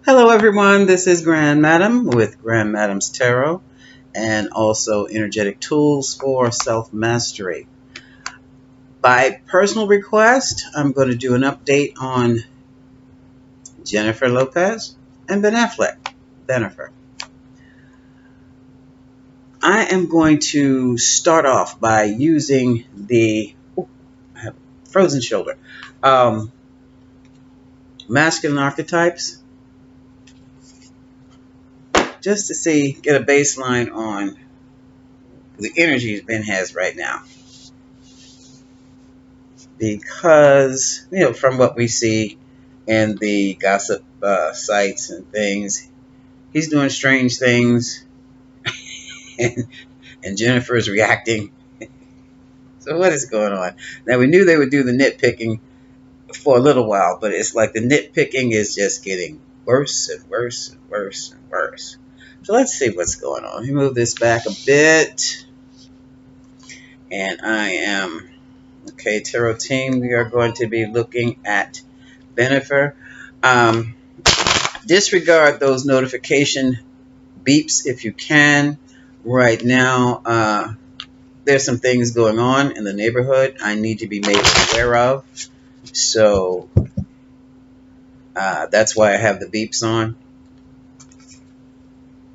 Hello, everyone. This is Grand Madam with Grand Madam's Tarot and also energetic tools for self mastery. By personal request, I'm going to do an update on Jennifer Lopez and Ben Affleck. Benifer. I am going to start off by using I have frozen shoulder, um, masculine archetypes, just to get a baseline on the energies Ben has right now. Because from what we see in the gossip sites and things, he's doing strange things, and, and Jennifer is reacting. So what is going on? Now we knew they would do the nitpicking for a little while, but it's like the nitpicking is just getting worse and worse and worse and worse. So let's see what's going on. Let me move this back a bit, and I am okay. Tarot team, we are going to be looking at Benifer. Um, Disregard those notification beeps if you can. Right now, there's some things going on in the neighborhood I need to be made aware of. So that's why I have the beeps on,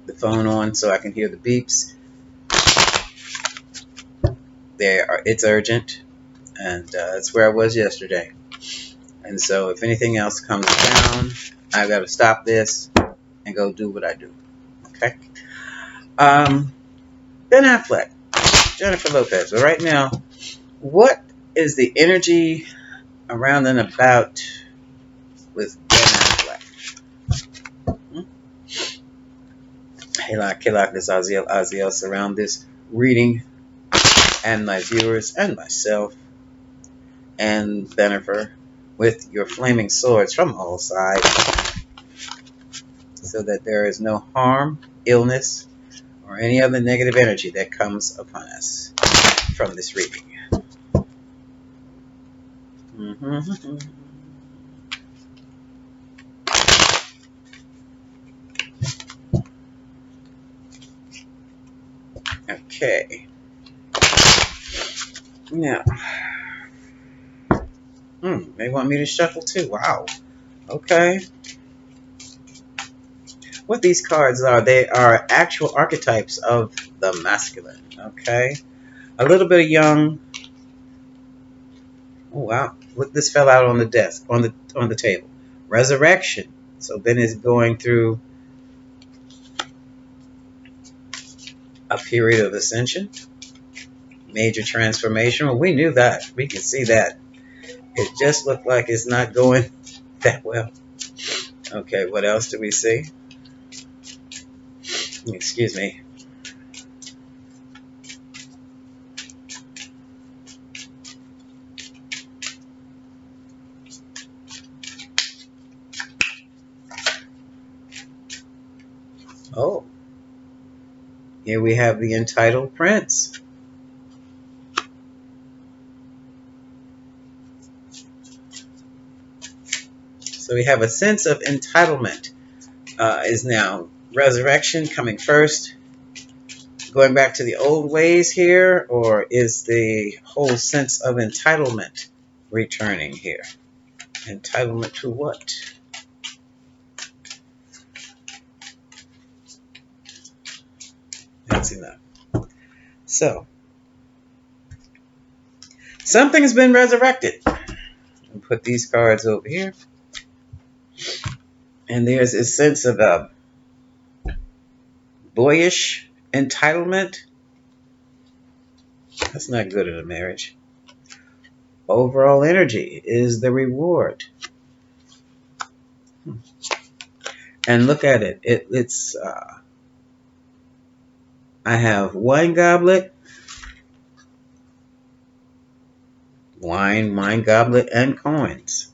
the phone on, so I can hear the beeps. It's urgent, and that's where I was yesterday. And so if anything else comes down, I've got to stop this and go do what I do. Okay. Um, Ben Affleck, Jennifer Lopez. But right now, what is the energy around and about with Ben Affleck? Halak, Halak, this Aziel, Aziel, surround this reading and my viewers and myself and Benifer with your flaming swords from all sides so that there is no harm, illness, or any other negative energy that comes upon us from this reading. Mm-hmm. Okay. Now, they want me to shuffle too. Wow. Okay. What these cards are, they are actual archetypes of the masculine. Okay. A little bit of young. Oh wow. Look, this fell out on the desk, on the table. Resurrection. So Ben is going through a period of ascension. Major transformation. Well, we knew that. We could see that. It just looked like it's not going that well. Okay, what else do we see? Excuse me. Oh, here we have the entitled prince. So we have a sense of entitlement. Is now resurrection coming first? Going back to the old ways here, or is the whole sense of entitlement returning here? Entitlement to what? That's enough. So, something's been resurrected. I'll put these cards over here. And there's a sense of boyish entitlement. That's not good in a marriage. Overall energy is the reward. And look at it. It's I have wine goblet, wine goblet, and coins.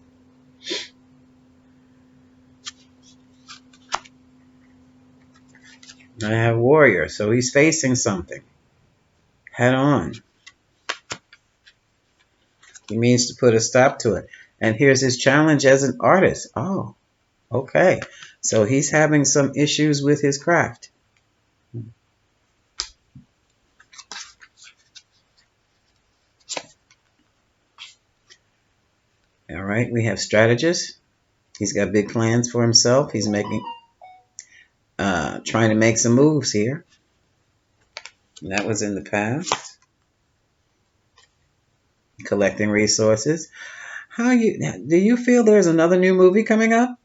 I have warrior, so he's facing something head on. He means to put a stop to it. And here's his challenge as an artist. Oh, Okay, so he's having some issues with his craft. All right, we have strategist. He's got big plans for himself. He's trying to make some moves here. And that was in the past. Collecting resources. Do you feel there's another new movie coming up?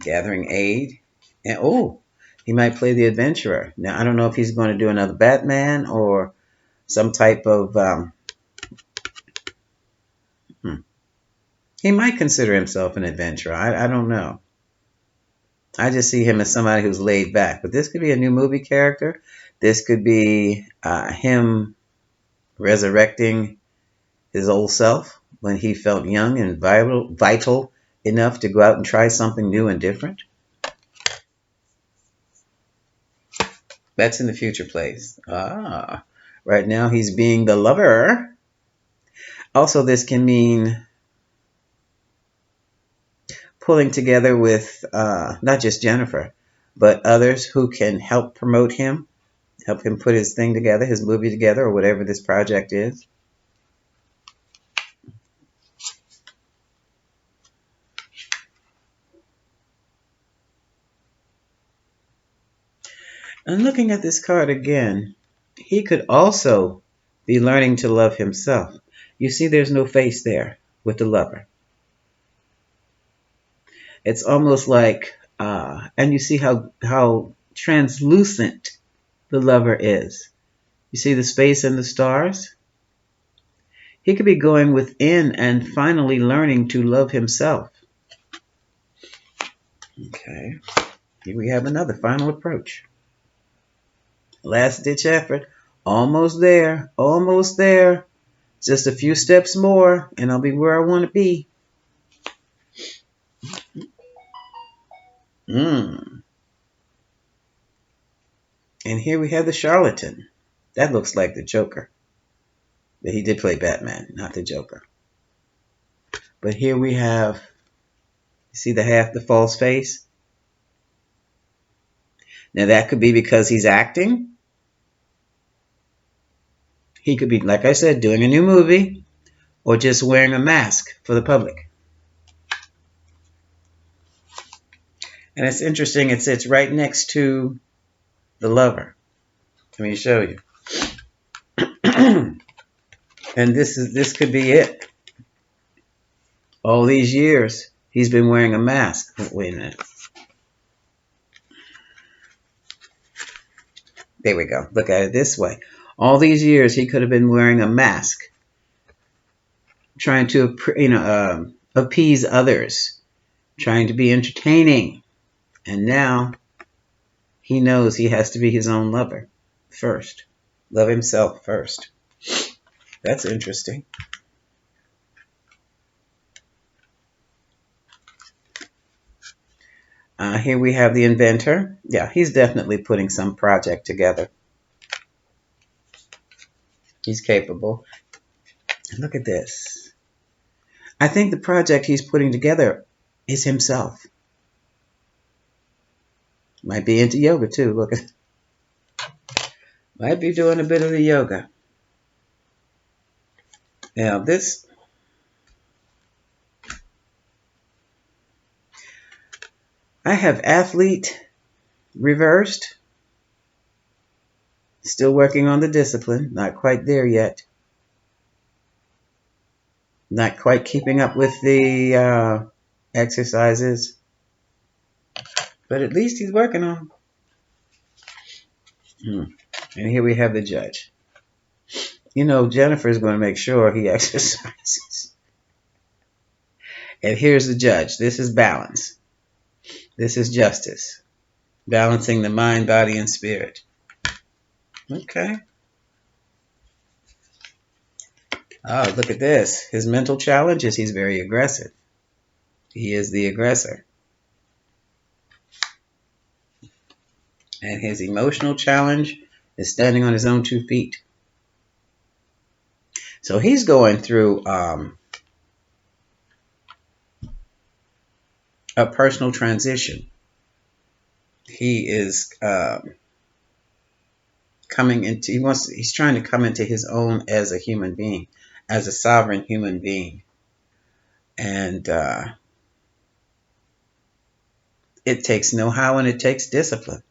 Gathering aid. And he might play the adventurer. Now I don't know if he's going to do another Batman or some type of he might consider himself an adventurer. I don't know. I just see him as somebody who's laid back. But this could be a new movie character. This could be him resurrecting his old self when he felt young and vital enough to go out and try something new and different. That's in the future place. Right now he's being the lover. Also, this can mean pulling together with not just Jennifer, but others who can help promote him, help him put his thing together, his movie together, or whatever this project is. And looking at this card again, he could also be learning to love himself. You see, there's no face there with the lover. It's almost like, and you see how translucent the lover is. You see the space and the stars? He could be going within and finally learning to love himself. Okay, here we have another final approach. Last ditch effort. Almost there. Almost there. Just a few steps more and I'll be where I want to be. And here we have the charlatan. That looks like the Joker. But he did play Batman, not the Joker. But here we have, you see the false face? Now that could be because he's acting. He could be, like I said, doing a new movie or just wearing a mask for the public. And it's interesting, it sits right next to the lover. Let me show you. And this could be it. All these years, he's been wearing a mask. Wait a minute. There we go. Look at it this way. All these years, he could have been wearing a mask, trying to, appease others, trying to be entertaining. And now he knows he has to be his own lover first. Love himself first. That's interesting. Here we have the inventor. Yeah, he's definitely putting some project together. He's capable. Look at this. I think the project he's putting together is himself. Might be into yoga too. Look at, might be doing a bit of the yoga. Now this, I have athlete reversed. Still working on the discipline. Not quite there yet. Not quite keeping up with the exercises. But at least he's working on them. And here we have the judge. You know, Jennifer's going to make sure he exercises. And here's the judge. This is balance. This is justice. Balancing the mind, body, and spirit. Okay. Oh, look at this. His mental challenge is he's very aggressive. He is the aggressor. And his emotional challenge is standing on his own 2 feet. So he's going through a personal transition. He is coming into. He's trying to come into his own as a human being, as a sovereign human being, and it takes know-how and it takes discipline.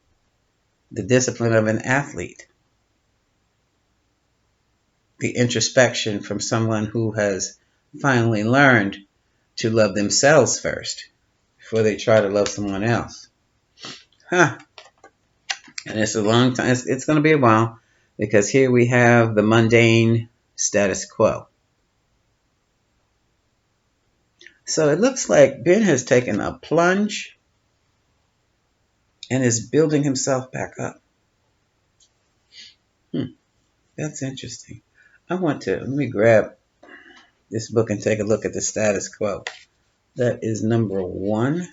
The discipline of an athlete, the introspection from someone who has finally learned to love themselves first before they try to love someone else. Huh. And it's a long time. It's going to be a while because here we have the mundane status quo. So it looks like Ben has taken a plunge and is building himself back up. That's interesting. Let me grab this book and take a look at the status quo. That is number 1.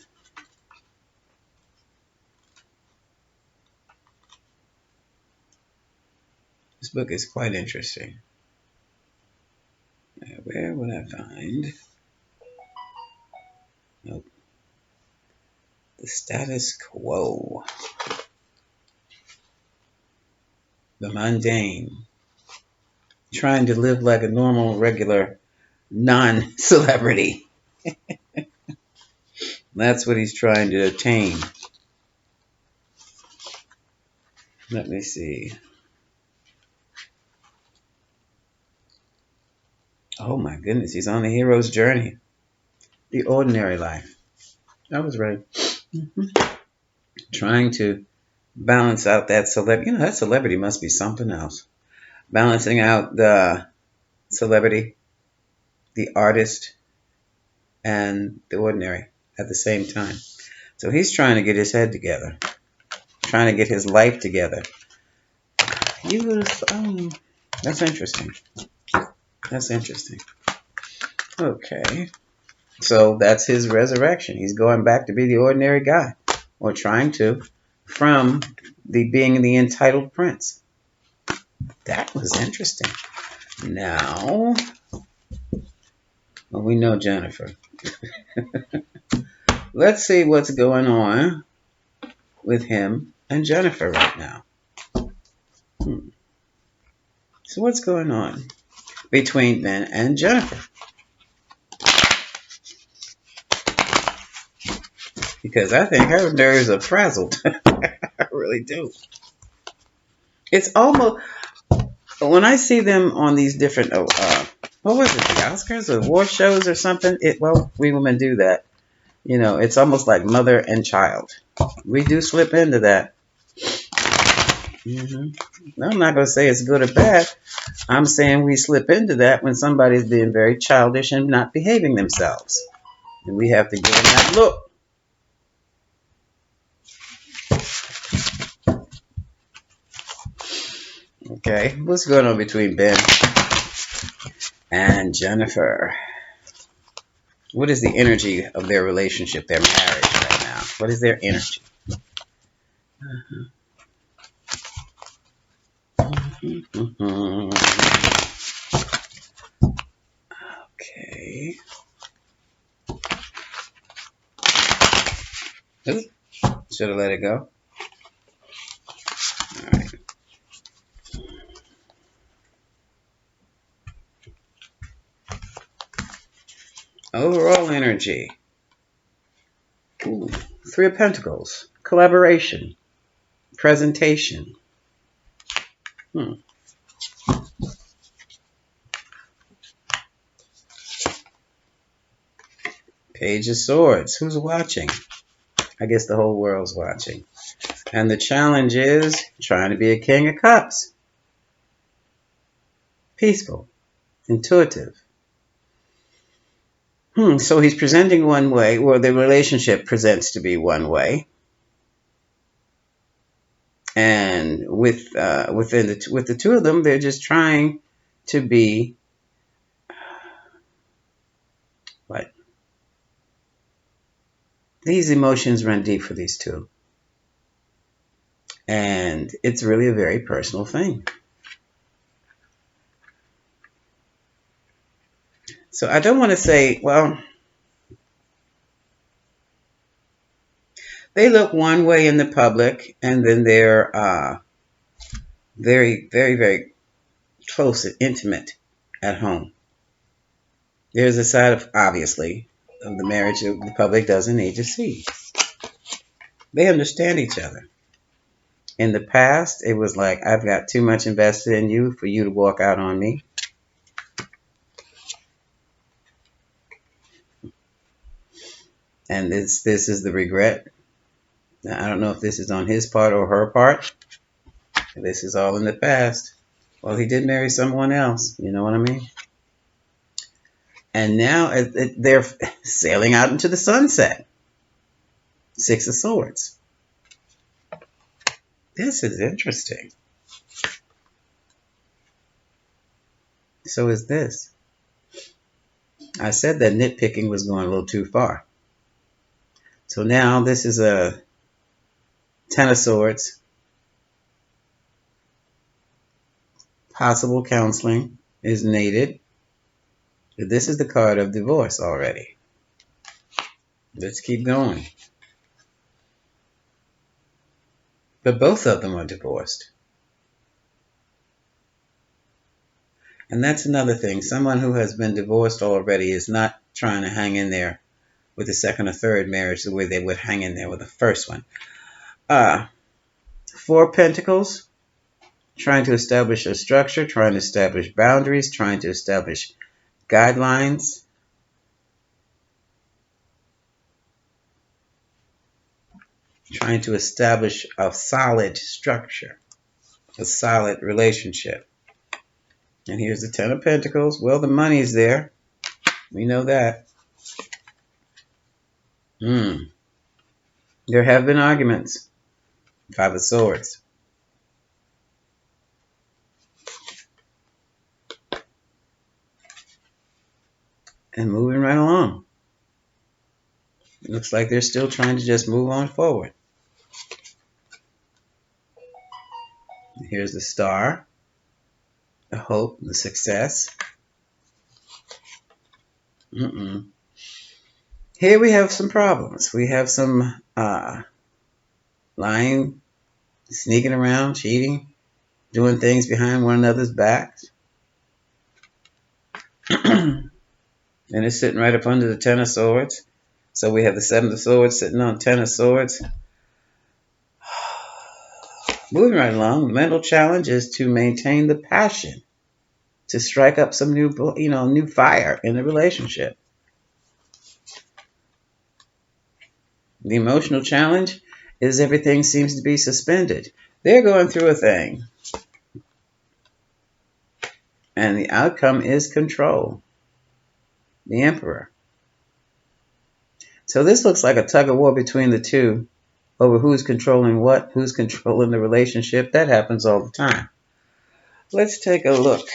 This book is quite interesting. Where would I find? Nope. The status quo. The mundane. Trying to live like a normal, regular, non-celebrity. That's what he's trying to attain. Let me see. Oh my goodness, he's on the hero's journey. The ordinary life. I was right. Trying to balance out that celebrity. That celebrity must be something else. Balancing out the celebrity, the artist, and the ordinary at the same time. So he's trying to get his head together, trying to get his life together. That's interesting. That's interesting. Okay. So that's his resurrection. He's going back to be the ordinary guy, or trying to, from the being the entitled prince. That was interesting. Now, well, we know Jennifer. Let's see what's going on with him and Jennifer right now. So what's going on between Ben and Jennifer? Because I think her nerves are frazzled. I really do. It's almost, when I see them on these different, what was it, the Oscars or award shows or something? We women do that. It's almost like mother and child. We do slip into that. I'm not going to say it's good or bad. I'm saying we slip into that when somebody's being very childish and not behaving themselves. And we have to give them that look. Okay, what's going on between Ben and Jennifer? What is the energy of their relationship, their marriage right now? What is their energy? Okay. Oops. Should have let it go. All right. Overall energy. Ooh, 3 of Pentacles. Collaboration. Presentation. Page of Swords. Who's watching? I guess the whole world's watching. And the challenge is trying to be a King of Cups. Peaceful. Intuitive. So he's presenting one way, or the relationship presents to be one way. And with the two of them, they're just trying to be what? These emotions run deep for these two. And it's really a very personal thing. So I don't want to say, well, They look one way in the public, and then they're very, very, very close and intimate at home. There's a side of, obviously, of the marriage that the public doesn't need to see. They understand each other. In the past, it was like, I've got too much invested in you for you to walk out on me. And this is the regret. Now, I don't know if this is on his part or her part. This is all in the past. Well, he did marry someone else. You know what I mean? And now they're sailing out into the sunset. Six of Swords. This is interesting. So is this. I said that nitpicking was going a little too far. So now this is a Ten of Swords. Possible counseling is needed. This is the card of divorce already. Let's keep going. But both of them are divorced. And that's another thing. Someone who has been divorced already is not trying to hang in there with the second or third marriage the way they would hang in there with the first one. Four Pentacles, trying to establish a structure, trying to establish boundaries, trying to establish guidelines. Trying to establish a solid structure, a solid relationship. And here's the Ten of Pentacles. Well, the money is there. We know that. There have been arguments. Five of Swords. And moving right along. It looks like they're still trying to just move on forward. Here's the Star. The hope, the success. Here we have some problems. We have some lying, sneaking around, cheating, doing things behind one another's backs. And it's sitting right up under the Ten of Swords. So we have the Seven of Swords sitting on Ten of Swords. Moving right along, the mental challenge is to maintain the passion, to strike up some new fire in the relationship. The emotional challenge is everything seems to be suspended. They're going through a thing. And the outcome is control. The Emperor. So this looks like a tug of war between the two over who's controlling what, who's controlling the relationship. That happens all the time. Let's take a look.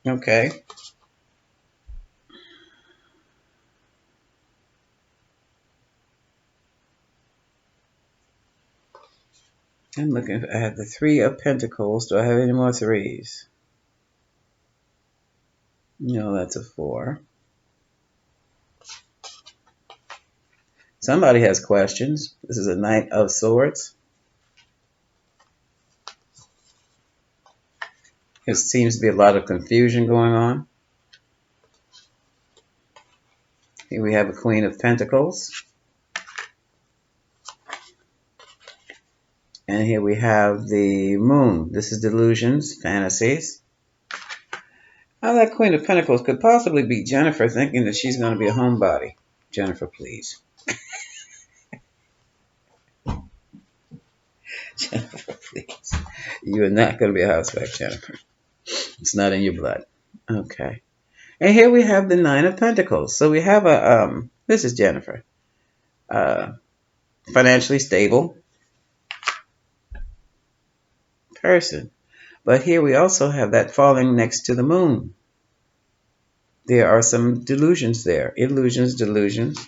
Okay. I'm looking at the Three of Pentacles. Do I have any more threes? No, that's a 4. Somebody has questions. This is a Knight of Swords. There seems to be a lot of confusion going on. Here we have a Queen of Pentacles. And here we have the Moon. This is delusions, fantasies. Now that Queen of Pentacles could possibly be Jennifer, thinking that she's going to be a homebody. Jennifer, please. Jennifer, please. You are not going to be a housewife, Jennifer. It's not in your blood. Okay. And here we have the Nine of Pentacles. So we have a, this is Jennifer. Financially stable person. But here we also have that falling next to the Moon. There are some delusions there. Illusions, delusions.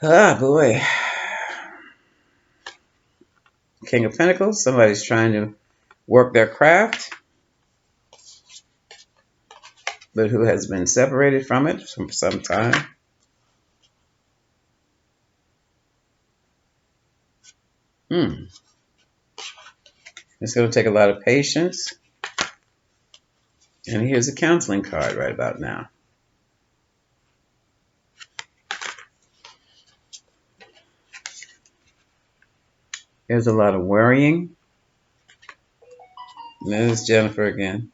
Ah, boy. King of Pentacles. Somebody's trying to work their craft, but who has been separated from it for some time. Hmm. It's going to take a lot of patience. And here's a counseling card right about now. There's a lot of worrying. There's Jennifer again.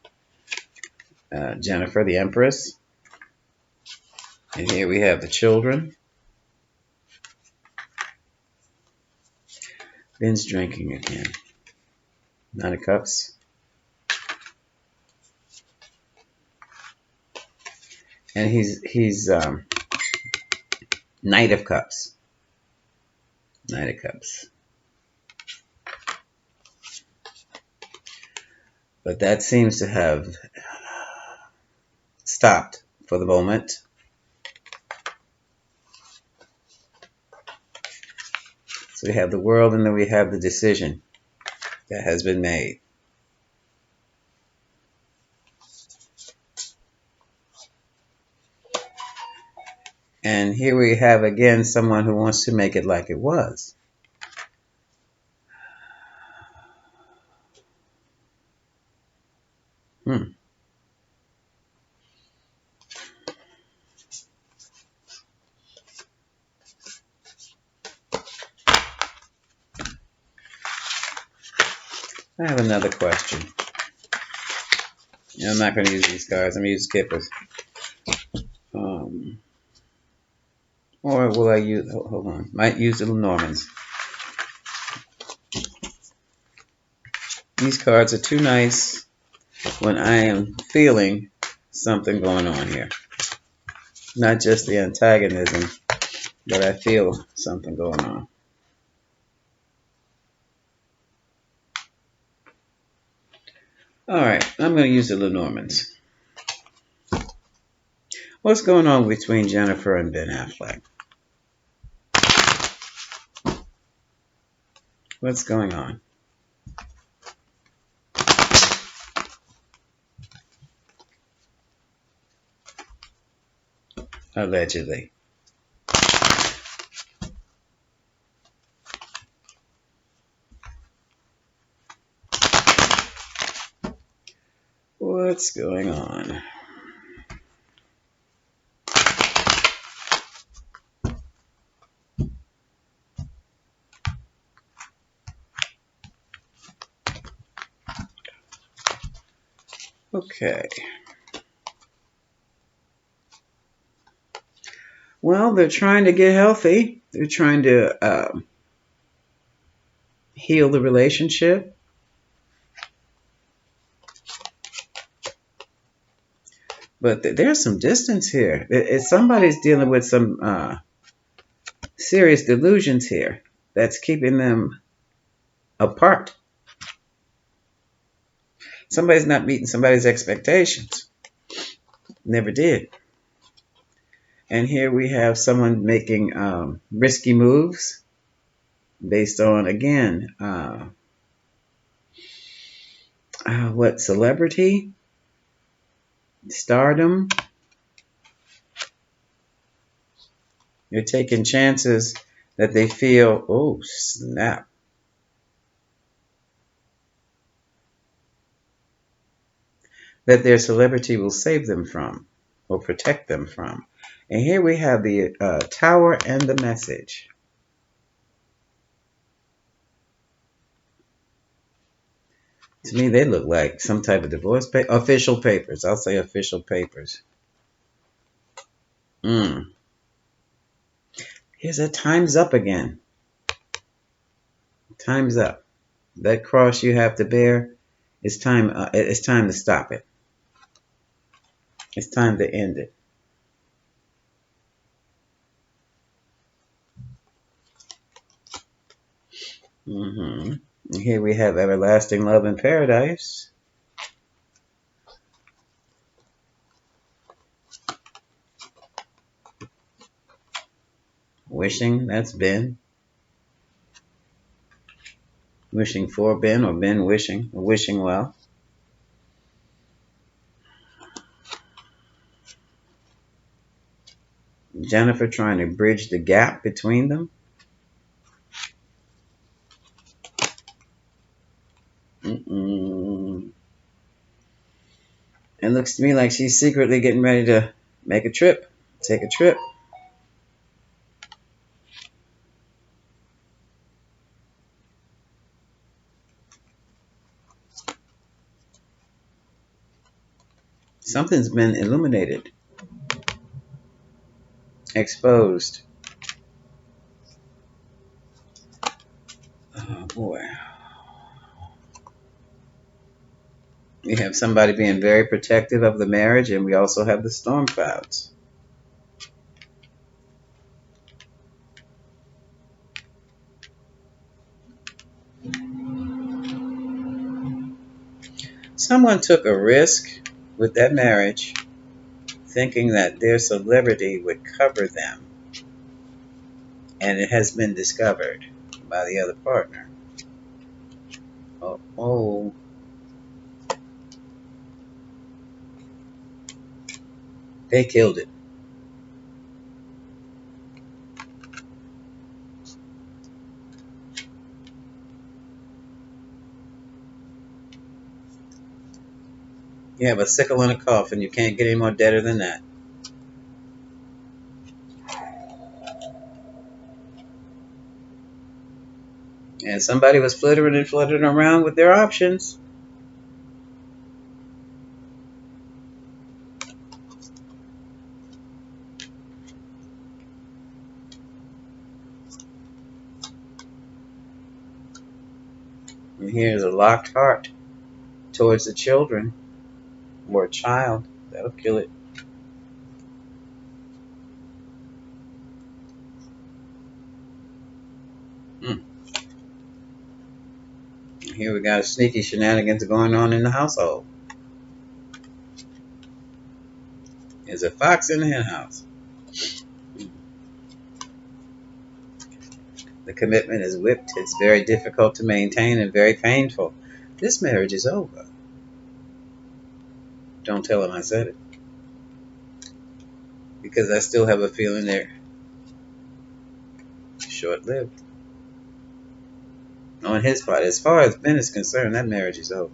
Jennifer, the Empress. And here we have the children. Ben's drinking again. Nine of Cups. And he's Knight of Cups. Knight of Cups. But that seems to have stopped for the moment. So we have the world, and then we have the decision that has been made. And here we have again someone who wants to make it like it was. I have another question. I'm not going to use these cards. I'm going to use skippers. Or will I use, hold on, might use the Normans. These cards are too nice when I am feeling something going on here. Not just the antagonism, but I feel something going on. Alright, I'm going to use the Lenormands. What's going on between Jennifer and Ben Affleck? What's going on? Allegedly. What's going on? Okay. Well, they're trying to get healthy. They're trying to heal the relationship. But there's some distance here. Somebody's dealing with some serious delusions here that's keeping them apart. Somebody's not meeting somebody's expectations. Never did. And here we have someone making risky moves based on, again, what, celebrity, stardom. They're taking chances that they feel, oh, snap. That their celebrity will save them from or protect them from. And here we have the Tower and the Message. To me, they look like some type of divorce official papers. I'll say official papers. Here's a time's up again. Time's up. That cross you have to bear, it's time to stop it. It's time to end it. And here we have everlasting love in paradise. Wishing, that's Ben. Wishing for Ben, or Ben wishing, or wishing well. Jennifer trying to bridge the gap between them. It looks to me like she's secretly getting ready to make a trip, take a trip. Something's been illuminated, exposed. Oh boy. We have somebody being very protective of the marriage, and we also have the storm clouds. Someone took a risk with that marriage, thinking that their celebrity would cover them, and it has been discovered by the other partner. Oh, oh. They killed it. You have a sickle and a cough, and you can't get any more deader than that. And somebody was flittering and fluttering around with their options. And here's a locked heart towards the children or a child. That'll kill it. Mm. Here we got sneaky shenanigans going on in the household. There's a fox in the hen house. The commitment is whipped. It's very difficult to maintain and very painful. This marriage is over. Don't tell him I said it. Because I still have a feeling they're short-lived. On his part, as far as Ben is concerned, that marriage is over.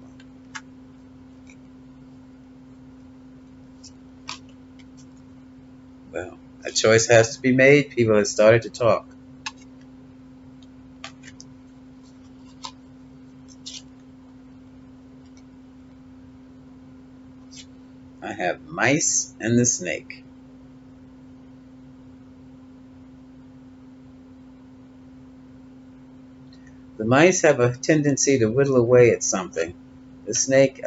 Well, a choice has to be made. People have started to talk. I have mice and the snake. The mice have a tendency to whittle away at something. The snake,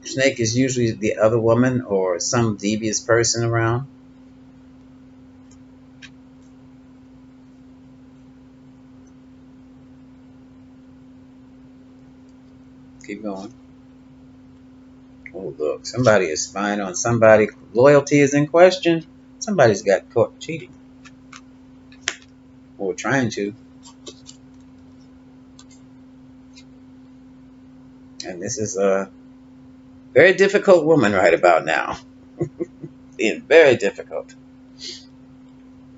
snake is usually the other woman or some devious person around. Keep going. Oh, look, somebody is spying on somebody. Loyalty is in question. Somebody's got caught cheating or trying to. And this is a very difficult woman right about now. Being very difficult.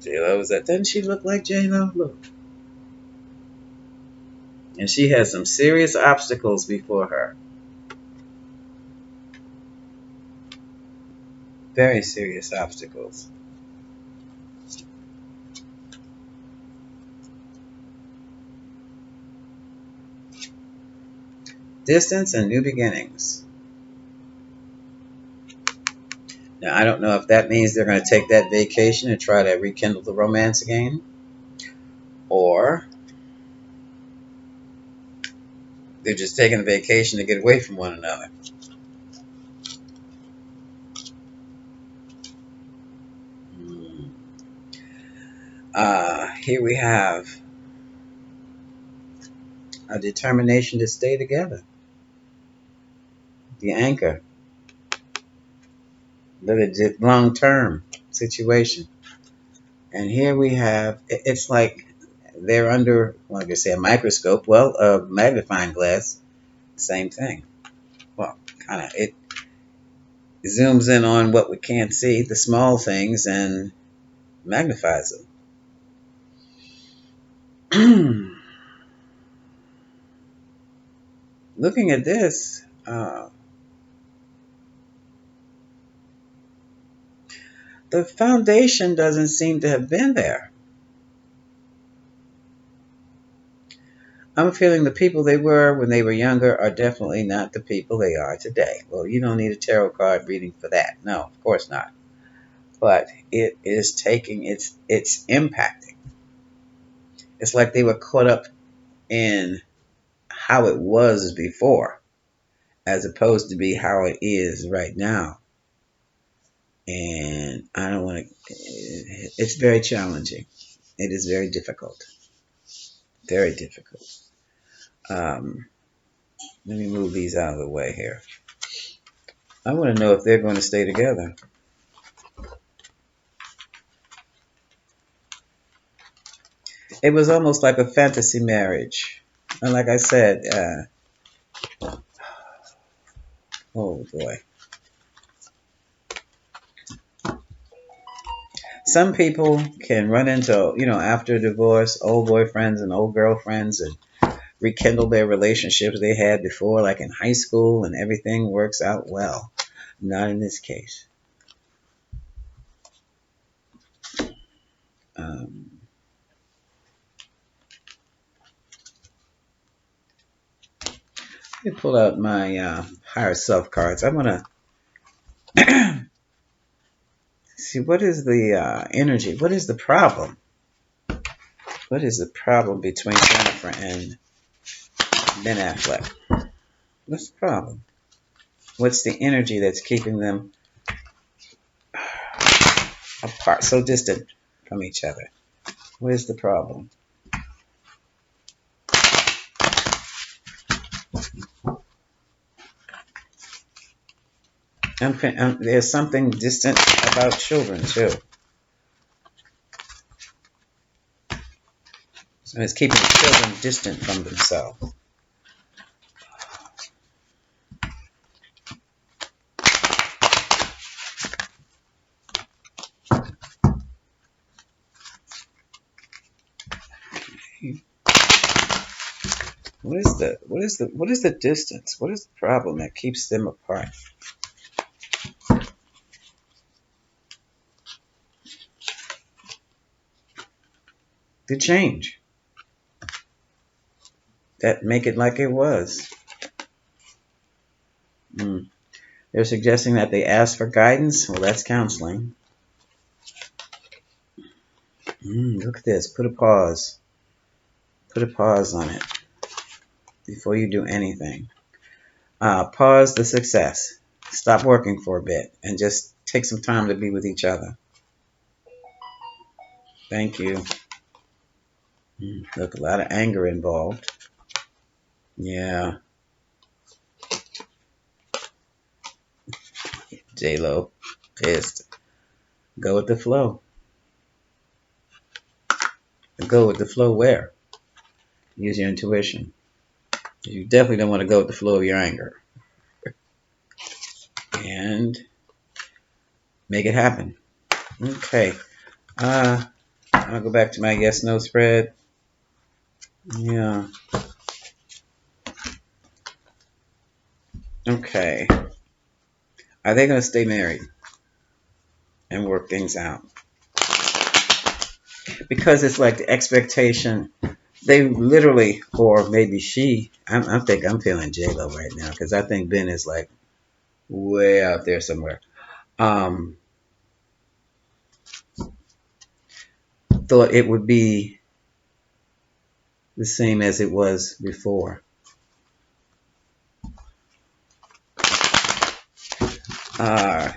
J-Lo, is that? Doesn't she look like J-Lo? Look. And she has some serious obstacles before her. Very serious obstacles. Distance and new beginnings. Now, I don't know if that means they're going to take that vacation and try to rekindle the romance again, or they're just taking a vacation to get away from one another. Here we have a determination to stay together. The anchor. The long-term situation. And here we have, it's like they're under, well, I could say a microscope, well, a magnifying glass, same thing. Well, kind of, it zooms in on what we can't see, the small things, and magnifies them. looking at this, the foundation doesn't seem to have been there. I'm feeling the people they were when they were younger are definitely not the people they are today. Well, you don't need a tarot card reading for that. No, of course not. But it is taking it's impacting. It's like they were caught up in how it was before, as opposed to be how it is right now. And I don't want to. It's very challenging. It is very difficult. Very difficult. Um, Let me move these out of the way here. I want to know if they're going to stay together. It was almost like a fantasy marriage. And like I said, oh boy. Some people can run into, after a divorce, old boyfriends and old girlfriends and rekindle their relationships they had before, like in high school, and everything works out well. Not in this case. Um, Let me pull out my higher self cards. I want to see what is the energy. What is the problem? What is the problem between Jennifer and Ben Affleck? What's the problem? What's the energy that's keeping them apart, so distant from each other? Where's the problem? There's something distant about children too. So it's keeping the children distant from themselves. What is the distance? What is the problem that keeps them apart? The change that make it like it was. They're suggesting that they ask for guidance. Well, that's counseling. Look at this. Put a pause. Put a pause on it before you do anything. Pause the success. Stop working for a bit and just take some time to be with each other. Thank you. Look, a lot of anger involved. Yeah. J-Lo, pissed. Go with the flow. Go with the flow where? Use your intuition. You definitely don't want to go with the flow of your anger. And make it happen. Okay. I'll go back to my yes no spread. Yeah. Okay. Are they going to stay married and work things out? Because it's like the expectation. They literally, or maybe she. I'm feeling J-Lo right now because I think Ben is like way out there somewhere. Thought it would be the same as it was before.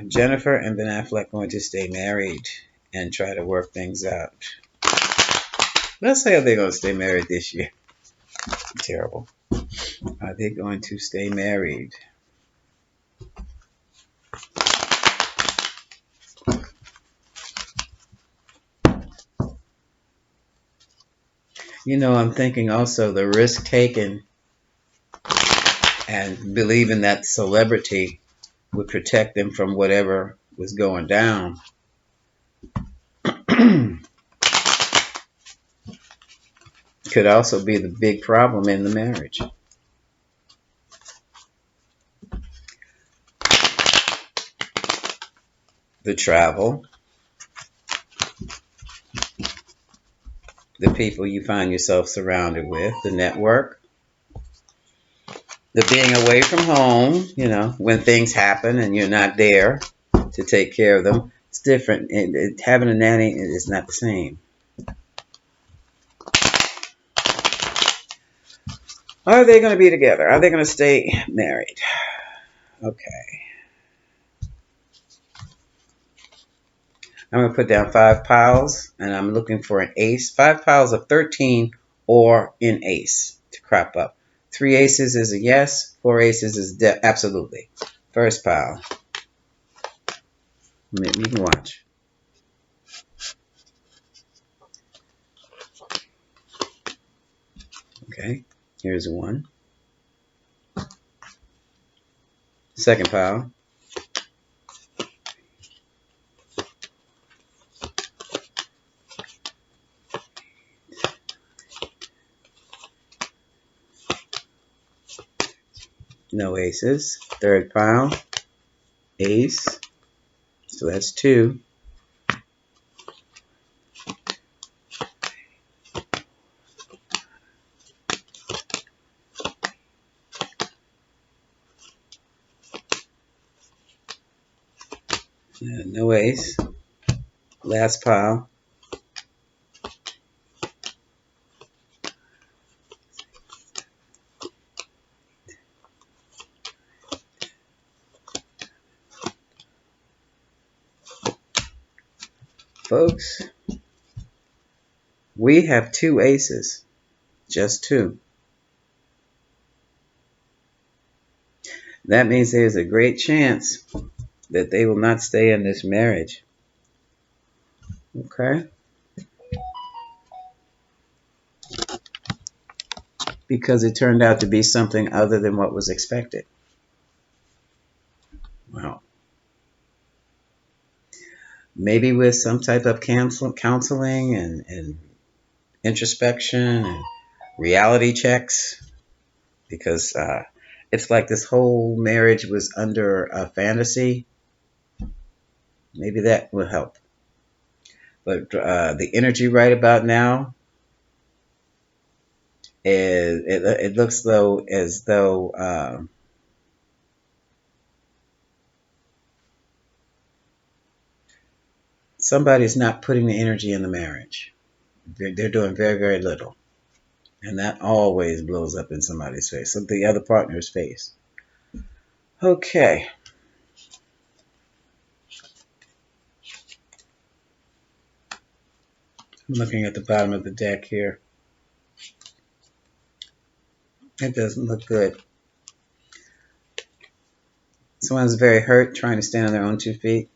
Jennifer and Ben Affleck going to stay married and try to work things out. Let's say they're going to stay married this year. Terrible. Are they going to stay married? I'm thinking also the risk taken and believing that celebrity would protect them from whatever was going down. Could also be the big problem in the marriage. the travel, the people you find yourself surrounded with, the network, the being away from home, when things happen and you're not there to take care of them. It's different. Having a nanny is not the same. Are they going to be together? Are they going to stay married? Okay. I'm going to put down 5 piles, and I'm looking for an ace. 5 piles of 13 or an ace to crop up. 3 aces is a yes. 4 aces is absolutely. First pile. You can watch. Okay. Here's a 1. Second pile. No aces. Third pile. Ace. So that's 2. No ace. Last pile. Folks, we have 2 aces. Just 2. That means there's a great chance that they will not stay in this marriage. Okay? Because it turned out to be something other than what was expected. Wow. Maybe with some type of counseling and introspection and reality checks. Because it's like this whole marriage was under a fantasy. Maybe that will help. But the energy right about now is it looks as though somebody's not putting the energy in the marriage. They're doing very, very little. And that always blows up in somebody's face, so the other partner's face. Okay. I'm looking at the bottom of the deck here. It doesn't look good. Someone's very hurt, trying to stand on their own 2 feet.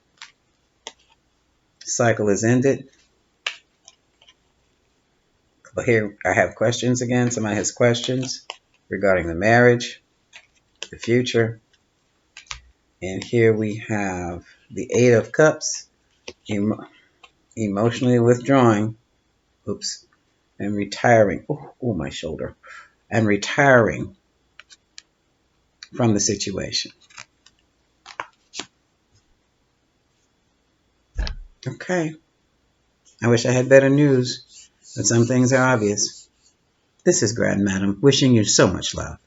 Cycle is ended. But here I have questions again. Somebody has questions regarding the marriage, the future. And here we have the 8 of Cups, emotionally withdrawing. Oops. And retiring. Oh, my shoulder. And retiring from the situation. Okay. I wish I had better news, but some things are obvious. This is Grand Madam, wishing you so much love.